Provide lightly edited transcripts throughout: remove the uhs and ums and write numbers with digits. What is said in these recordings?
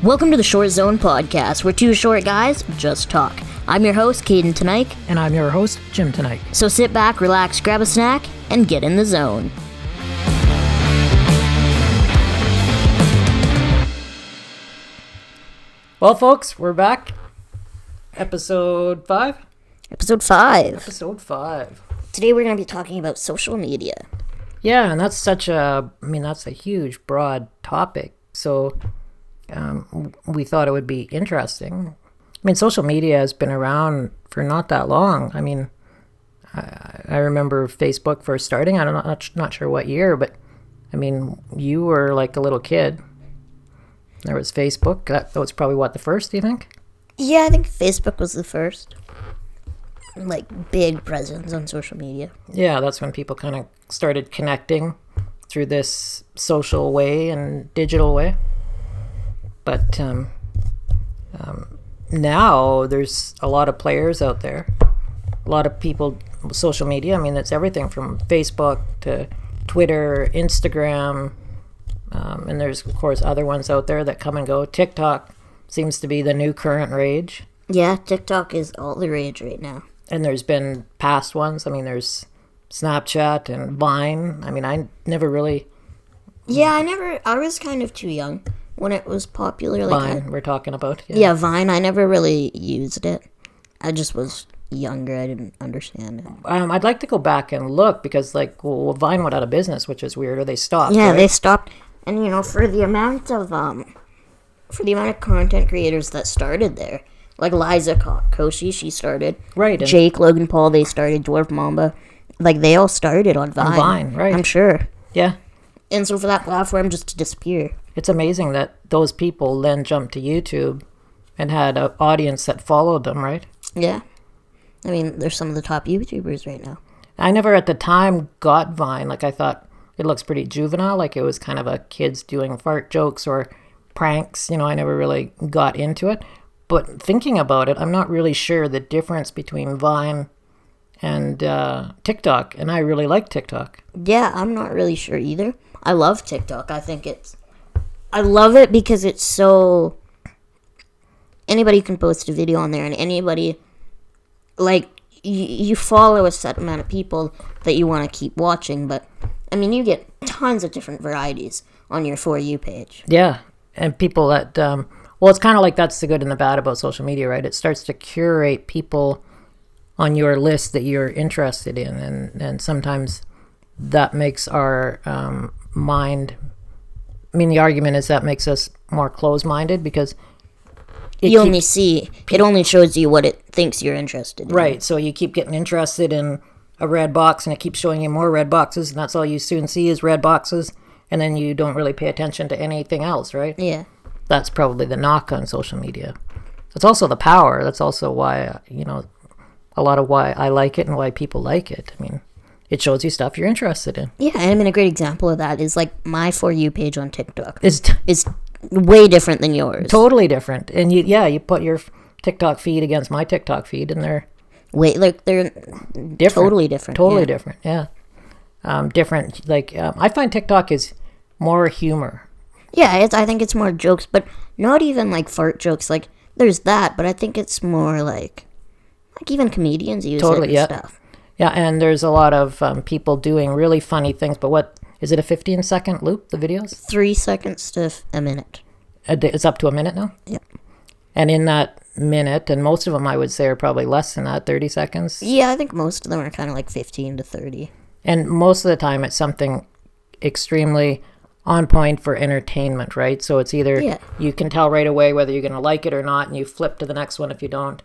Welcome to the Short Zone Podcast, where two short guys just talk. I'm your host, Caden Tonight. And I'm your host, Jim Tonight. So sit back, relax, grab a snack, and get in the zone. Well, folks, we're back. Episode 5? Episode 5. Episode 5. Today we're going to be talking about social media. Yeah, and that's that's a huge, broad topic. So we thought it would be interesting. I mean, social media has been around for not that long. I mean, I remember Facebook first starting. I'm not sure what year, but I mean, you were like a little kid. There was Facebook. That was probably the first, do you think? Yeah, I think Facebook was the first, like, big presence on social media. Yeah, that's when people kind of started connecting through this social way and digital way. But now there's a lot of players out there, a lot of people, social media. I mean, it's everything from Facebook to Twitter, Instagram, and there's, of course, other ones out there that come and go. TikTok seems to be the new current rage. Yeah, TikTok is all the rage right now. And there's been past ones. I mean, there's Snapchat and Vine. I mean, I never really... Yeah, I was kind of too young when it was popular. Vine, we're talking about. Yeah, Vine. I never really used it. I just was younger. I didn't understand it. I'd like to go back and look because, Vine went out of business, which is weird, or they stopped. Yeah, right? they stopped. And, for the amount of content creators that started there, like Liza Koshy, she started. Right. Jake, Logan Paul, they started. Dwarf Mamba. Like, they all started on Vine. On Vine, right. I'm sure. Yeah. And so for that platform just to disappear. It's amazing that those people then jumped to YouTube and had an audience that followed them, right? Yeah. I mean, they're some of the top YouTubers right now. I never at the time got Vine. Like, I thought it looks pretty juvenile. Like, it was kind of a kids doing fart jokes or pranks. I never really got into it. But thinking about it, I'm not really sure the difference between Vine and TikTok. And I really like TikTok. Yeah, I'm not really sure either. I love TikTok. I love it because it's so... Anybody can post a video on there, and anybody... Like, you follow a set amount of people that you want to keep watching, but, I mean, you get tons of different varieties on your For You page. Yeah, and people that... well, it's kind of like that's the good and the bad about social media, right? It starts to curate people on your list that you're interested in, and sometimes that makes our mind... I mean, the argument is that makes us more closed-minded because... It only shows you what it thinks you're interested in. Right, so you keep getting interested in a red box, and it keeps showing you more red boxes, and that's all you soon see is red boxes, and then you don't really pay attention to anything else, right? Yeah. That's probably the knock on social media. It's also the power. That's also why, a lot of why I like it and why people like it. I mean, it shows you stuff you're interested in. Yeah, and I mean, a great example of that is, like, my For You page on TikTok. It's way different than yours. Totally different. And you put your TikTok feed against my TikTok feed, and they're they're different. Totally different. Totally different. Yeah. Different. I find TikTok is more humor. Yeah, I think it's more jokes, but not even like fart jokes. Like, there's that, but I think it's more like even comedians use it and stuff. Yeah, and there's a lot of people doing really funny things, but what is it, a 15-second loop, the videos? 3 seconds to a minute. It's up to a minute now? Yeah. And in that minute, and most of them I would say are probably less than that, 30 seconds? Yeah, I think most of them are kind of like 15 to 30. And most of the time it's something extremely on point for entertainment, right? So it's either you can tell right away whether you're going to like it or not, and you flip to the next one if you don't.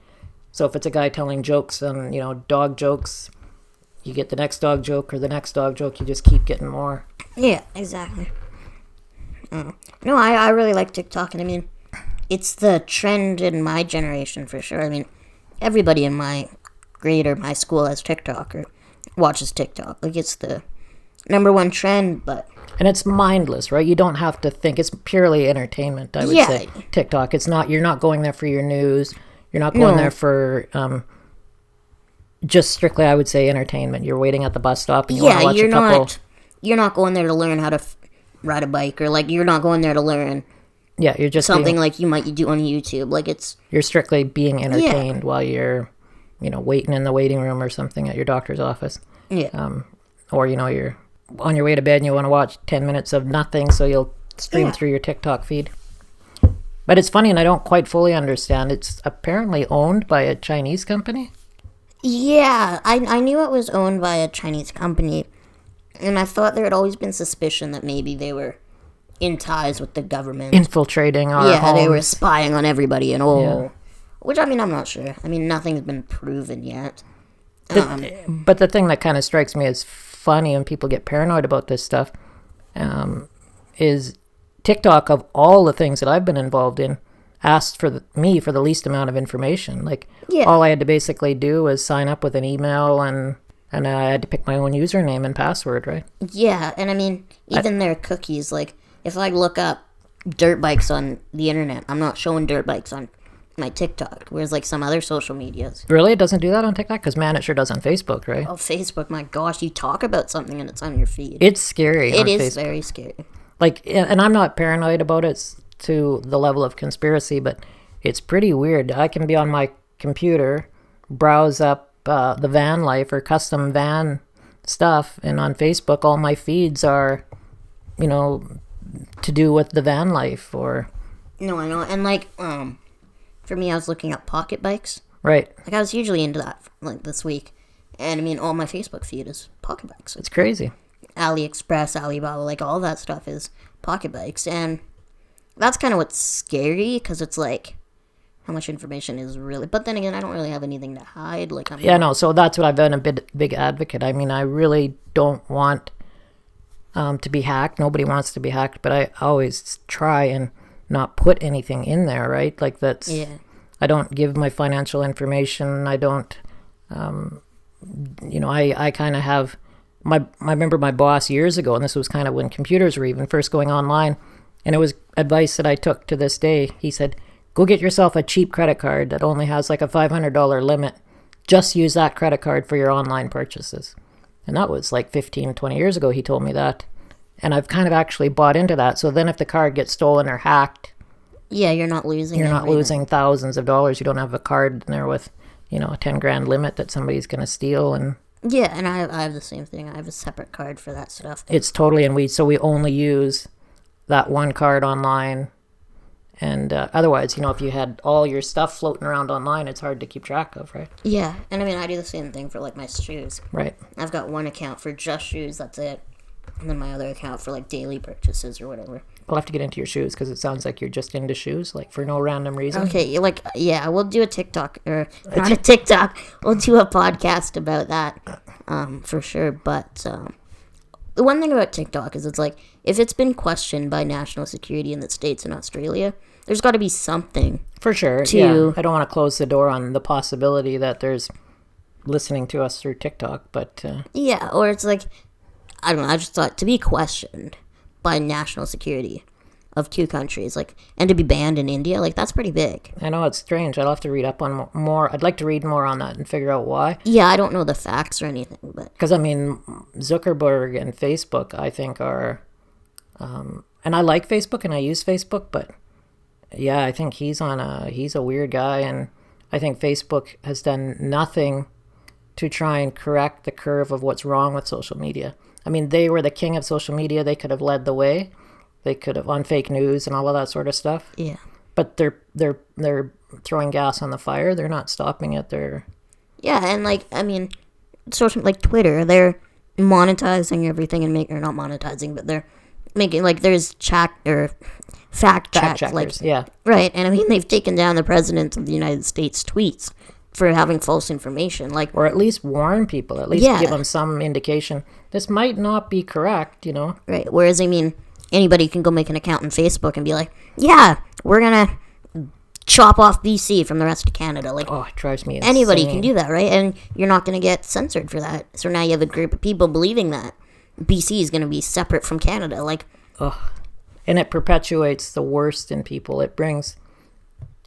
So if it's a guy telling jokes and, dog jokes, you get the next dog joke or the next dog joke, you just keep getting more. Yeah, exactly. No, I really like TikTok, and I mean, it's the trend in my generation for sure. I mean, everybody in my grade or my school has TikTok or watches TikTok. Like, it's the number one trend, but... And it's mindless, right? You don't have to think. It's purely entertainment, I would say. TikTok. You're not going there for your news. You're not going there for just strictly, I would say, entertainment. You're waiting at the bus stop and you want to watch a couple... You're not going there to learn how to ride a bike, or, like, you're not going there to learn Yeah, you're just something like you might do on YouTube. Like it's you're strictly being entertained while you're, waiting in the waiting room or something at your doctor's office. yeah. Or, you're on your way to bed and you want to watch 10 minutes of nothing, so you'll stream through your TikTok feed. But it's funny, and I don't quite fully understand. It's apparently owned by a Chinese company. Yeah, I knew it was owned by a Chinese company, and I thought there had always been suspicion that maybe they were in ties with the government. Infiltrating our homes. They were spying on everybody and all. Yeah. Which, I mean, I'm not sure. I mean, nothing's been proven yet. But the thing that kind of strikes me as funny, and people get paranoid about this stuff, is TikTok, of all the things that I've been involved in, asked for me for the least amount of information. Like, all I had to basically do was sign up with an email, and I had to pick my own username and password, right? Yeah, and I mean, even their cookies, like, if I look up dirt bikes on the internet, I'm not showing dirt bikes on my TikTok, whereas like some other social medias. Really? It doesn't do that on TikTok? Because, man, it sure does on Facebook, right? Oh, Facebook, my gosh, you talk about something and it's on your feed. It's scary. It is very scary. Like, and I'm not paranoid about it to the level of conspiracy, but it's pretty weird. I can be on my computer, browse up the van life or custom van stuff, and on Facebook, all my feeds are, to do with the van life or... No, I know. And like, for me, I was looking up pocket bikes. Right. Like, I was hugely into that, like, this week. And, I mean, all my Facebook feed is pocket bikes. It's crazy. AliExpress, Alibaba, like, all that stuff is pocket bikes. And that's kind of what's scary, because it's like, how much information is really... But then again, I don't really have anything to hide. Like, so that's what I've been a big advocate. I mean, I really don't want to be hacked. Nobody wants to be hacked, but I always try and not put anything in there, right? Like, that's... Yeah. I don't give my financial information. I don't... I kind of have... I remember my boss years ago, and this was kind of when computers were even first going online, and it was advice that I took to this day. He said, go get yourself a cheap credit card that only has like a $500 limit. Just use that credit card for your online purchases. And that was like 15, 20 years ago he told me that. And I've kind of actually bought into that. So then if the card gets stolen or hacked... Yeah, you're not losing losing thousands of dollars. You don't have a card in there with, a 10 grand limit that somebody's going to steal. And yeah, and I have the same thing. I have a separate card for that stuff. It's totally... And we only use that one card online. And otherwise, if you had all your stuff floating around online, it's hard to keep track of, right? Yeah, and I mean, I do the same thing for, like, my shoes. Right. I've got one account for just shoes, that's it. And then my other account for, like, daily purchases or whatever. We'll have to get into your shoes, because it sounds like you're just into shoes, like, for no random reason. Okay, like, yeah, we'll do a TikTok, or not a TikTok, we'll do a podcast about that, for sure. But the one thing about TikTok is it's like, if it's been questioned by national security in the States and Australia, there's got to be something. For sure, yeah. I don't want to close the door on the possibility that there's listening to us through TikTok, but... Yeah, or it's like, I don't know, I just thought to be questioned by national security of two countries, like, and to be banned in India, like, that's pretty big. I know, it's strange. I'll have to read up on more. I'd like to read more on that and figure out why. Yeah, I don't know the facts or anything, but... Because, I mean, Zuckerberg and Facebook, I think, are... and I like Facebook and I use Facebook, but... Yeah, I think he's a weird guy, and I think Facebook has done nothing to try and correct the curve of what's wrong with social media. I mean, they were the king of social media. They could have led the way. They could have on fake news and all of that sort of stuff. Yeah. But they're throwing gas on the fire. They're not stopping it. Yeah, and like, I mean, social, like Twitter, they're monetizing everything and or not monetizing, but they're making, like, there's fact checkers, like, yeah, right. And I mean, they've taken down the president of the United States tweets for having false information, like, or at least warn people, at least give them some indication this might not be correct, right. Whereas, I mean, anybody can go make an account on Facebook and be like, yeah, we're gonna chop off BC from the rest of Canada. Like, oh, it drives me insane. Anybody can do that, right? And you're not gonna get censored for that. So now you have a group of people believing that BC is gonna be separate from Canada, like. Ugh. And it perpetuates the worst in people. It brings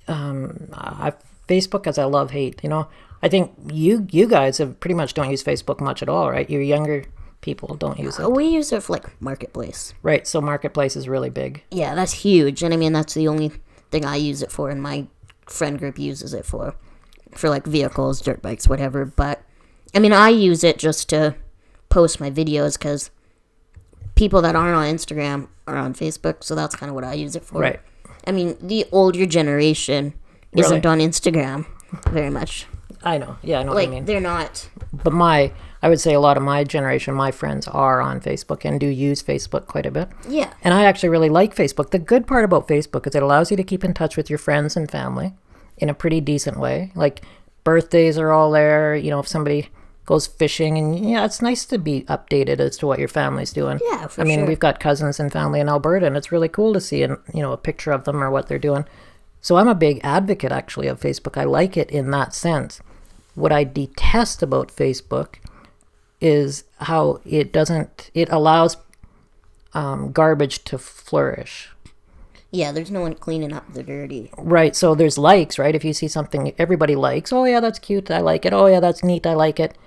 Facebook as I love hate. I think you guys have pretty much don't use Facebook much at all, right? You're younger people don't use it. We use it for like Marketplace. Right, so Marketplace is really big. Yeah, that's huge. And I mean, that's the only thing I use it for, and my friend group uses it for like vehicles, dirt bikes, whatever. But I mean, I use it just to post my videos because people that aren't on Instagram are on Facebook, so that's kind of what I use it for. Right. I mean, the older generation isn't on Instagram very much. I know. Yeah, I know what you mean. They're not. But I would say a lot of my generation, my friends are on Facebook and do use Facebook quite a bit. Yeah. And I actually really like Facebook. The good part about Facebook is it allows you to keep in touch with your friends and family in a pretty decent way. Like birthdays are all there. You know, if somebody goes fishing, and yeah, it's nice to be updated as to what your family's doing. Yeah, for I mean, sure. we've got cousins and family in Alberta, and it's really cool to see, a picture of them or what they're doing. So I'm a big advocate, actually, of Facebook. I like it in that sense. What I detest about Facebook is how it allows garbage to flourish. Yeah, there's no one cleaning up the dirty. Right, so there's likes, right? If you see something everybody likes, oh yeah, that's cute, I like it. Oh yeah, that's neat, I like it.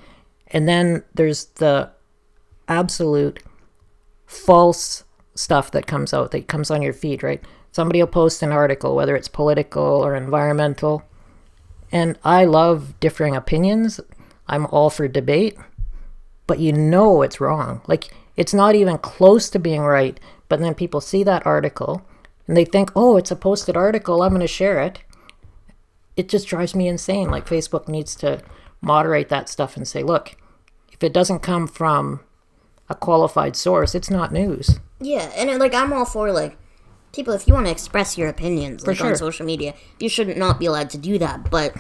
And then there's the absolute false stuff that comes out, that comes on your feed, right? Somebody will post an article, whether it's political or environmental. And I love differing opinions. I'm all for debate. But it's wrong. Like, it's not even close to being right. But then people see that article and they think, oh, it's a posted article, I'm going to share it. It just drives me insane. Like, Facebook needs to moderate that stuff and say, look, if it doesn't come from a qualified source, it's not news. Yeah, and I'm all for, people, if you want to express your opinions, sure. on social media, you should not be allowed to do that, but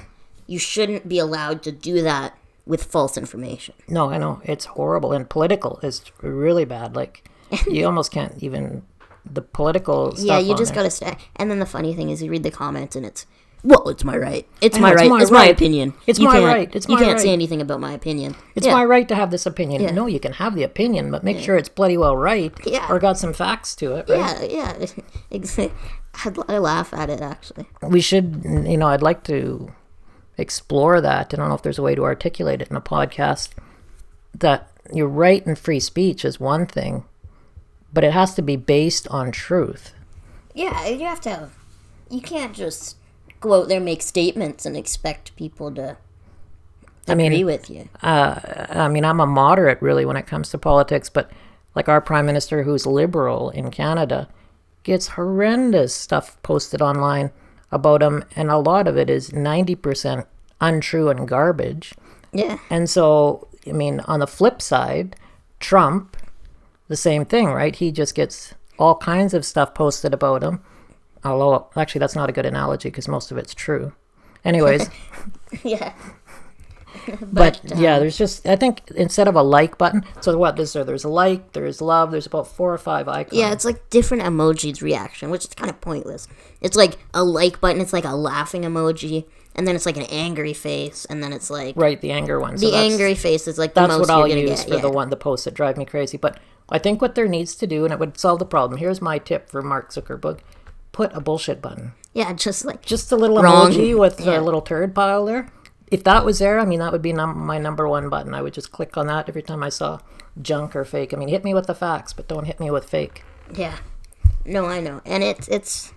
you shouldn't be allowed to do that with false information. No, I know. It's horrible. And political is really bad. Like, you almost can't even... The political stuff. Yeah, you just gotta stay. And then the funny thing is, you read the comments and it's, well, it's my right. It's my right. It's my opinion. It's my right. It's my right. You can't say anything about my opinion. It's my right to have this opinion. Yeah. No, you can have the opinion, but make sure it's bloody well right. Yeah. Or got some facts to it, right? Yeah. Exactly. I laugh at it, actually. We should, I'd like to explore that. I don't know if there's a way to articulate it in a podcast, that your right and free speech is one thing, but it has to be based on truth. Yeah, you can't just go out there and make statements and expect people to agree with you. I'm a moderate, really, when it comes to politics, but like our prime minister, who's liberal in Canada, gets horrendous stuff posted online about him, and a lot of it is 90% untrue and garbage. Yeah. And so, on the flip side, Trump, the same thing, right? He just gets all kinds of stuff posted about him. Although, actually, that's not a good analogy because most of it's true. Anyways. Yeah. But yeah, there's just, I think instead of a like button, so what is there? There's a like, there's love, there's about 4 or 5 icons. Yeah, it's like different emojis reaction, which is kind of pointless. It's like a like button, it's like a laughing emoji, and then it's like an angry face, and then it's like... Right, the anger one. The angry face is like the most you're going to get. That's what I'll use for the posts that drive me crazy. But I think what there needs to do, and it would solve the problem, here's my tip for Mark Zuckerberg, put a bullshit button. Yeah, just a little emoji with a little turd pile there. If that was there, that would be my number one button. I would just click on that every time I saw junk or fake. Hit me with the facts, but don't hit me with fake. Yeah. No, I know. And it's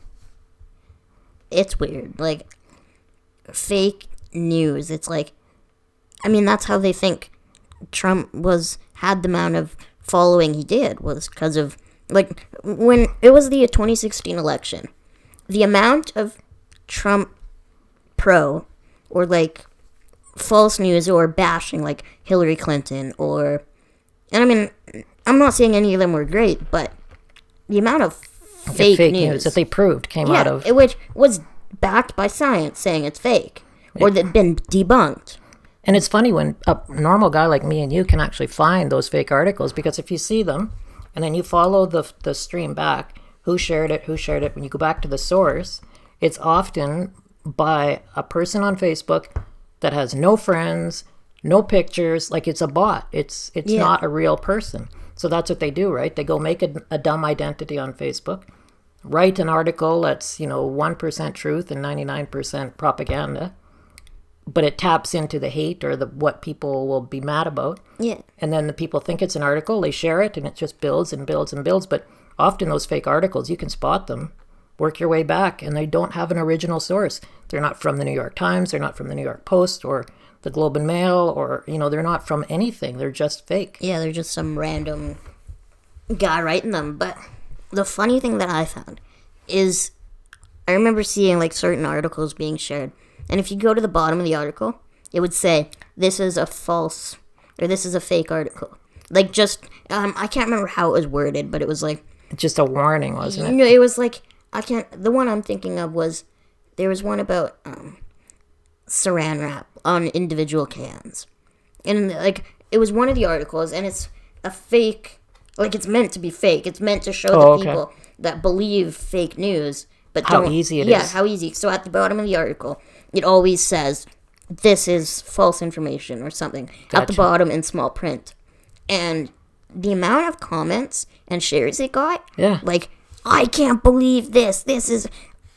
weird. Like, fake news. It's like, that's how they think Trump had the amount of following he did, was because of, like, when it was the 2016 election, the amount of Trump pro or, like, false news or bashing, like Hillary Clinton, and I'm not saying any of them were great, but the amount of fake news that they proved came out of, which was backed by science saying it's fake or that been debunked. And it's funny when a normal guy like me and you can actually find those fake articles, because if you see them and then you follow the stream back, who shared it, when you go back to the source, it's often by a person on Facebook that has no friends, no pictures, like it's a bot. It's not a real person. So that's what they do, right? They go make a dumb identity on Facebook, write an article that's, 1% truth and 99% propaganda, but it taps into the hate or the what people will be mad about. Yeah. And then the people think it's an article, they share it, and it just builds and builds and builds. But often those fake articles, you can spot them, work your way back, and they don't have an original source. They're not from the New York Times, they're not from the New York Post or the Globe and Mail, or, they're not from anything. They're just fake. Yeah, they're just some random guy writing them. But the funny thing that I found is I remember seeing like certain articles being shared. And if you go to the bottom of the article, it would say, this is a false, or this is a fake article. Like just, I can't remember how it was worded, but it was like... Just a warning, wasn't it? No, it was like, the one I'm thinking of was, there was one about saran wrap on individual cans. And like, it was one of the articles, and it's a fake, like it's meant to be fake. It's meant to show the people that believe fake news, but how easy it is. Yeah, how easy. So at the bottom of the article, it always says, this is false information or something. Gotcha. At the bottom in small print. And the amount of comments and shares it got, like, I can't believe this. This is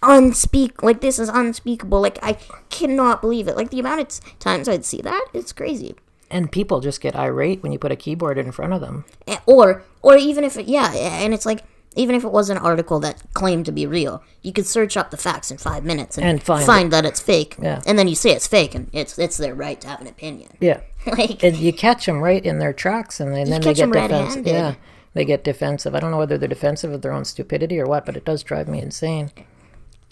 unspeakable. Like, I cannot believe it. Like, the amount of times I'd see that, it's crazy. And people just get irate when you put a keyboard in front of them. Or even if and it's like, even if it was an article that claimed to be real, you could search up the facts in 5 minutes and find that it's fake. Yeah. And then you say it's fake, and it's their right to have an opinion. Yeah. Like, and you catch them right in their tracks, and then they get defensive. Yeah, they get defensive. I don't know whether they're defensive of their own stupidity or what, but it does drive me insane.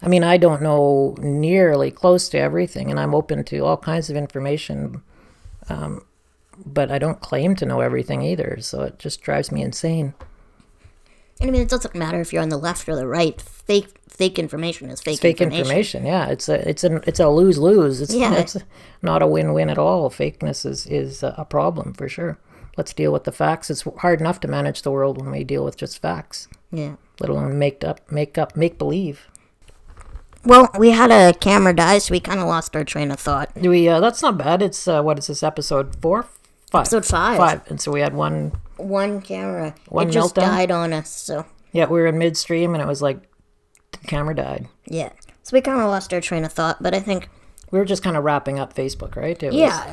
I mean, I don't know nearly close to everything, and I'm open to all kinds of information, but I don't claim to know everything either, so it just drives me insane. And I mean, it doesn't matter if you're on the left or the right. Fake information is fake it's fake information. Yeah, it's a lose-lose. It's not a win-win at all. Fakeness is a problem for sure. Let's deal with the facts. It's hard enough to manage the world when we deal with just facts. Yeah. Let alone make believe. Well, we had a camera die, so we kind of lost our train of thought. That's not bad. It's what is this, episode 4? 5. Episode 5. And so we had one camera. One it just meltdown? died on us. So yeah, we were in midstream, and it was like the camera died. Yeah. So we kind of lost our train of thought, but I think we were just kind of wrapping up Facebook, right?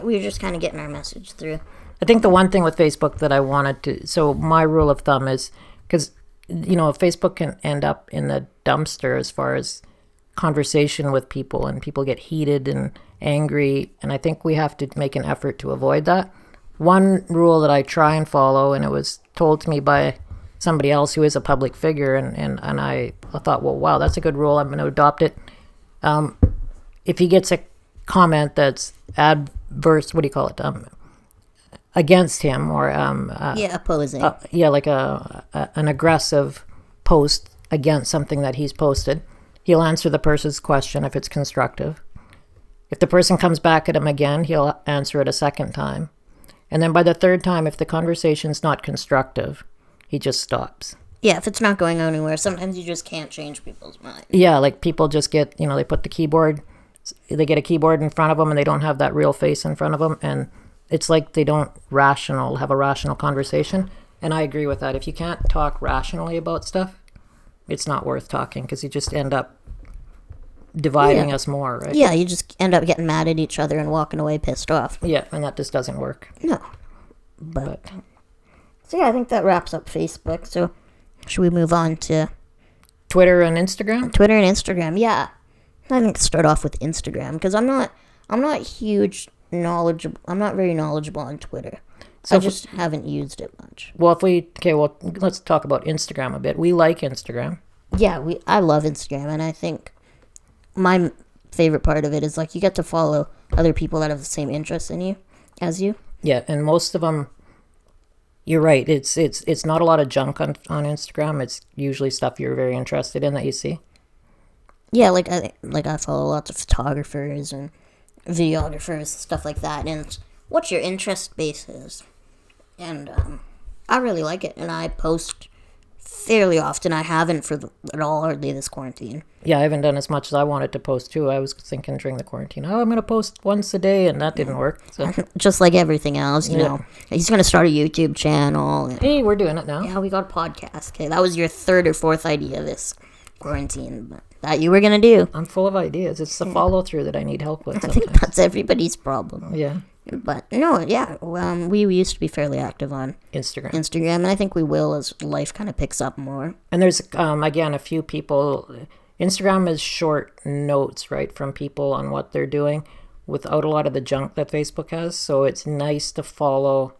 We were just kind of getting our message through. I think the one thing with Facebook that I wanted to... So my rule of thumb is... Because, Facebook can end up in the dumpster as far as conversation with people, and people get heated and angry, and I think we have to make an effort to avoid that. One rule that I try and follow, and it was told to me by somebody else who is a public figure, and I thought, well, wow, that's a good rule. I'm going to adopt it. If he gets a comment that's adverse, what do you call it? Against him, or opposing. Like an aggressive post against something that he's posted, he'll answer the person's question if it's constructive. If the person comes back at him again, he'll answer it a second time. And then by the third time, if the conversation's not constructive, he just stops. Yeah, if it's not going anywhere, sometimes you just can't change people's minds. Yeah, like people just get, they put the keyboard, they get a keyboard in front of them, and they don't have that real face in front of them, and it's like they don't have a rational conversation. And I agree with that. If you can't talk rationally about stuff, it's not worth talking, because you just end up dividing us more, right? Yeah, you just end up getting mad at each other and walking away pissed off. Yeah, and that just doesn't work. No. But so yeah, I think that wraps up Facebook. So should we move on to Twitter and Instagram? Twitter and Instagram, yeah. I think start off with Instagram, because I'm not very knowledgeable on Twitter. So I just haven't used it much. Well, let's talk about Instagram a bit. We like Instagram. Yeah, I love Instagram, and I think my favorite part of it is like you get to follow other people that have the same interests as you. Yeah, and most of them, you're right. It's not a lot of junk on Instagram. It's usually stuff you're very interested in that you see. Yeah, like I follow lots of photographers and videographers, stuff like that, and it's what your interest base is. And I really like it, and I post fairly often. I haven't at all hardly this quarantine. Yeah, I haven't done as much as I wanted to post too. I was thinking during the quarantine, I'm going to post once a day, and that didn't work. So. Just like everything else, you know. He's going to start a YouTube channel. Hey, we're doing it now. Yeah, we got a podcast. Okay, that was your third or fourth idea this quarantine. But that you were gonna do. I'm full of ideas. It's the follow through that I need help with I sometimes. think that's everybody's problem. Yeah. But no, yeah, we used to be fairly active on Instagram. and I think we will as life kind of picks up more. And there's, again, a few people. Instagram is short notes, right, from people on what they're doing without a lot of the junk that Facebook has. So it's nice to follow,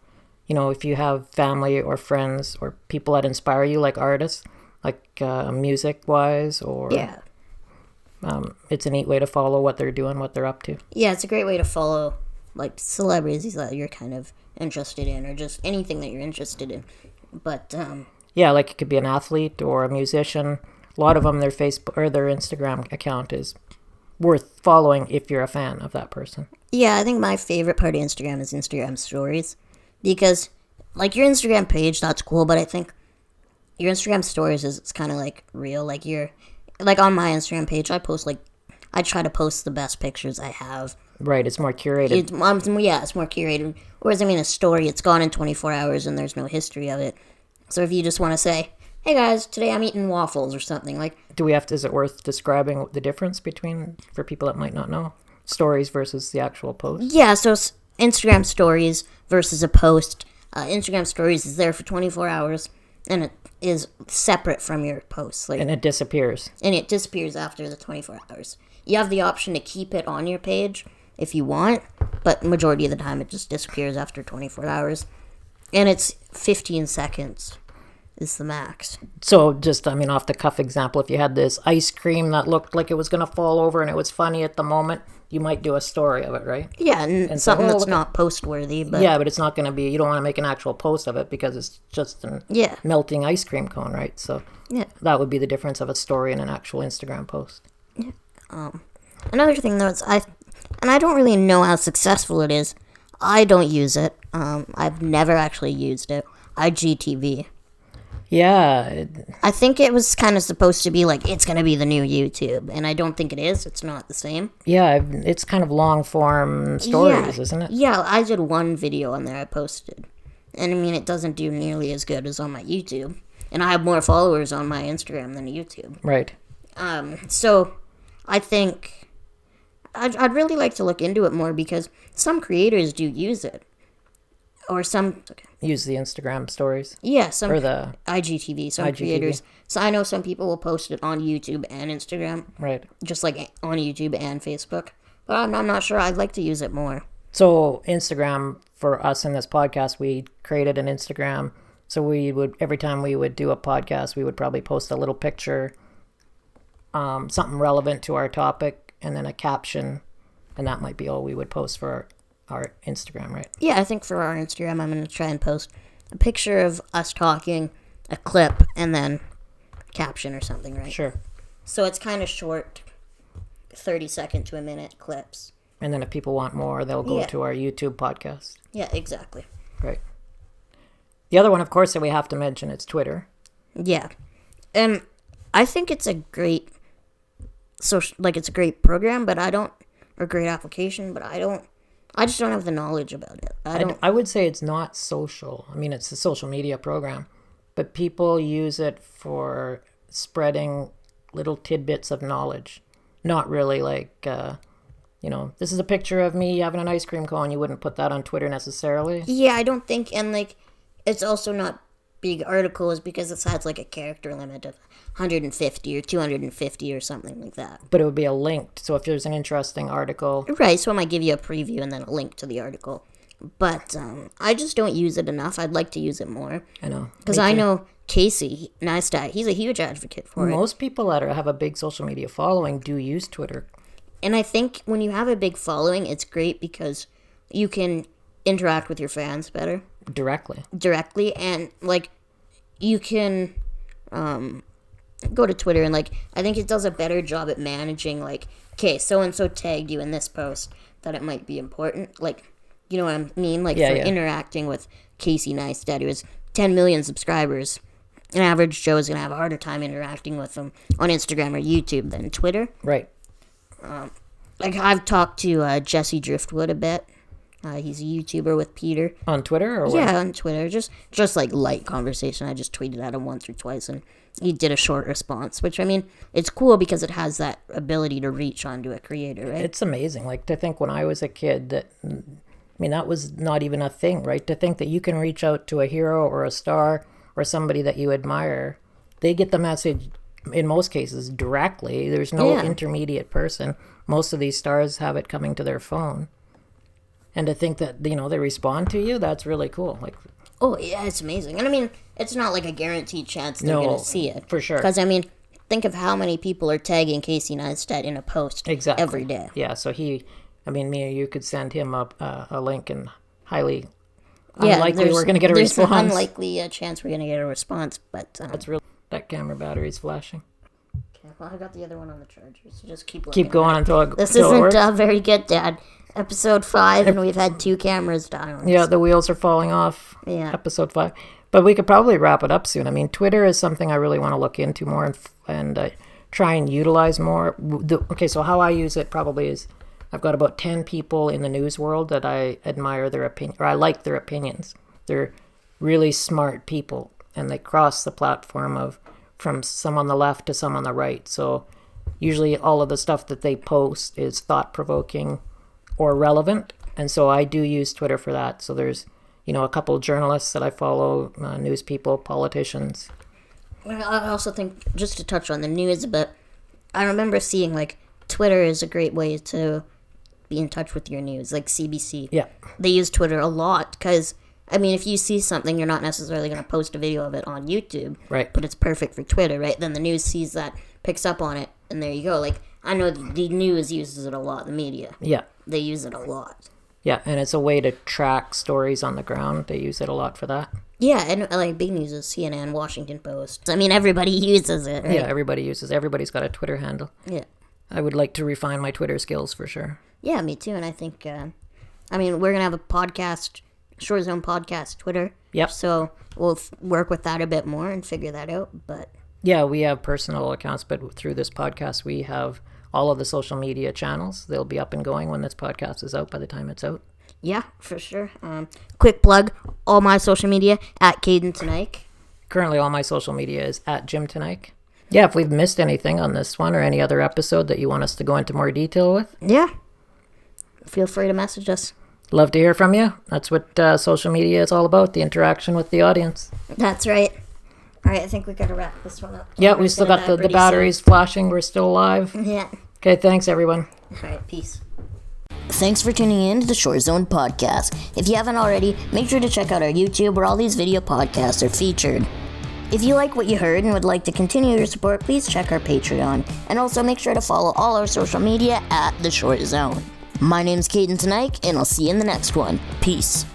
if you have family or friends or people that inspire you, like artists, like music-wise, or... Yeah. It's a neat way to follow what they're doing, what they're up to. Yeah, it's a great way to follow like celebrities that you're kind of interested in, or just anything that you're interested in. But yeah, like it could be an athlete or a musician. A lot of them, their Facebook or their Instagram account is worth following if you're a fan of that person. Yeah, I think my favorite part of Instagram is Instagram stories, because like your Instagram page, that's cool, but I think your Instagram stories it's kind of like real. Like on my Instagram page, I try to post the best pictures I have. Right, it's more curated. It's more curated. Whereas, a story, it's gone in 24 hours and there's no history of it. So if you just want to say, hey guys, today I'm eating waffles or something, like... Is it worth describing the difference for people that might not know? Stories versus the actual post? Yeah, so Instagram stories versus a post. Instagram stories is there for 24 hours and it is separate from your post. And it disappears. And it disappears after the 24 hours. You have the option to keep it on your page if you want, but majority of the time it just disappears after 24 hours. And it's 15 seconds is the max. So just, off the cuff example, if you had this ice cream that looked like it was going to fall over and it was funny at the moment, you might do a story of it, right? Yeah, and something that's not post-worthy. But yeah, but it's not going to be, you don't want to make an actual post of it because it's just a melting ice cream cone, right? So that would be the difference of a story and an actual Instagram post. Yeah. Another thing, though, is I don't really know how successful it is. I don't use it. I've never actually used it. IGTV. Yeah. I think it was kind of supposed to be like, it's going to be the new YouTube. And I don't think it is. It's not the same. Yeah, it's kind of long-form stories, isn't it? Yeah, I did one video on there I posted. And it doesn't do nearly as good as on my YouTube. And I have more followers on my Instagram than YouTube. Right. So I think... I'd really like to look into it more because some creators do use it. Or some... Use the Instagram stories? Yeah, some... Or the... IGTV, some creators. So I know some people will post it on YouTube and Instagram. Right. Just like on YouTube and Facebook. But I'm not sure. I'd like to use it more. So Instagram, for us in this podcast, we created an Instagram. So we would, every time we would do a podcast, we would probably post a little picture, something relevant to our topic, and then a caption, and that might be all we would post for our Instagram, right? Yeah, I think for our Instagram, I'm going to try and post a picture of us talking, a clip, and then a caption or something, right? Sure. So it's kind of short, 30-second to a minute clips. And then if people want more, they'll go to our YouTube podcast. Yeah, exactly. Right. The other one, of course, that we have to mention is Twitter. Yeah. And I think it's a great... it's a great program, but or great application, but I just don't have the knowledge about it. I would say it's not social. It's a social media program, but people use it for spreading little tidbits of knowledge. Not really like, this is a picture of me having an ice cream cone. You wouldn't put that on Twitter necessarily. Yeah, I don't think, and it's also not big articles because it has like a character limit of 150 or 250 or something like that. But it would be a link. So if there's an interesting article... Right, so it might give you a preview and then a link to the article. But I just don't use it enough. I'd like to use it more. I know. Because I know Casey Neistat, he's a huge advocate for it. Most people that have a big social media following do use Twitter. And I think when you have a big following, it's great because you can interact with your fans better. Directly, and you can go to Twitter and I think it does a better job at managing okay, so and so tagged you in this post that it might be important, you know what I mean, interacting with Casey Neistat, who has 10 million subscribers. An average Joe is gonna have a harder time interacting with them on Instagram or YouTube than Twitter. Right. I've talked to Jesse Driftwood a bit. He's a YouTuber with Peter. On Twitter or what? Yeah, on Twitter. Just like light conversation. I just tweeted at him once or twice, and he did a short response, which, I mean, it's cool because it has that ability to reach onto a creator, right? It's amazing. Like, to think when I was a kid that, I mean, that was not even a thing, right? To think that you can reach out to a hero or a star or somebody that you admire. They get the message, in most cases, directly. There's no intermediate person. Most of these stars have it coming to their phone. And to think that, they respond to you, that's really cool. Like, oh, yeah, it's amazing. And I mean, it's not like a guaranteed chance they're going to see it. For sure. Because, I mean, think of how many people are tagging Casey Neistat in a post every day. Yeah, so me or you could send him a link, and highly unlikely we're going to get a response. There's an unlikely chance we're going to get a response, but... That's real. That camera battery's flashing. Okay, well, I got the other one on the charger, so just keep going until it This isn't very good, Dad. Episode 5, and we've had 2 cameras down. Yeah, the wheels are falling off. Yeah. Episode 5. But we could probably wrap it up soon. I mean, Twitter is something I really want to look into more and try and utilize more. Okay, so how I use it probably is I've got about 10 people in the news world that I admire their opinion, or I like their opinions. They're really smart people, and they cross the platform from some on the left to some on the right. So usually all of the stuff that they post is thought-provoking or relevant, and so I do use Twitter for that. So there's, a couple of journalists that I follow, news people, politicians. I also think, just to touch on the news a bit, I remember seeing, like, Twitter is a great way to be in touch with your news, like CBC. Yeah. They use Twitter a lot, because, I mean, if you see something, you're not necessarily going to post a video of it on YouTube. Right. But it's perfect for Twitter, right? Then the news sees that, picks up on it, and there you go. Like, I know the news uses it a lot, the media. Yeah. They use it a lot. Yeah, and it's a way to track stories on the ground. They use it a lot for that. Yeah, and like big news is CNN, Washington Post. I mean, everybody uses it, right? Yeah, everybody's got a Twitter handle. Yeah. I would like to refine my Twitter skills for sure. Yeah, me too. And I think, we're going to have a podcast, Short Zone Podcast Twitter. Yep. So we'll work with that a bit more and figure that out. But yeah, we have personal accounts, but through this podcast, we have all of the social media channels. They'll be up and going when this podcast is out, by the time it's out. Yeah, for sure. Quick plug, all my social media, at Caden Tonight. Currently, all my social media is at Jim Tonight. Yeah, if we've missed anything on this one or any other episode that you want us to go into more detail with. Yeah. Feel free to message us. Love to hear from you. That's what social media is all about, the interaction with the audience. That's right. All right, I think we got to wrap this one up. Yeah, we still got the batteries flashing. We're still alive. Yeah. Okay, thanks, everyone. All right, peace. Thanks for tuning in to the Short Zone Podcast. If you haven't already, make sure to check out our YouTube where all these video podcasts are featured. If you like what you heard and would like to continue your support, please check our Patreon. And also make sure to follow all our social media at The Short Zone. My name's Caden Tonight, and I'll see you in the next one. Peace.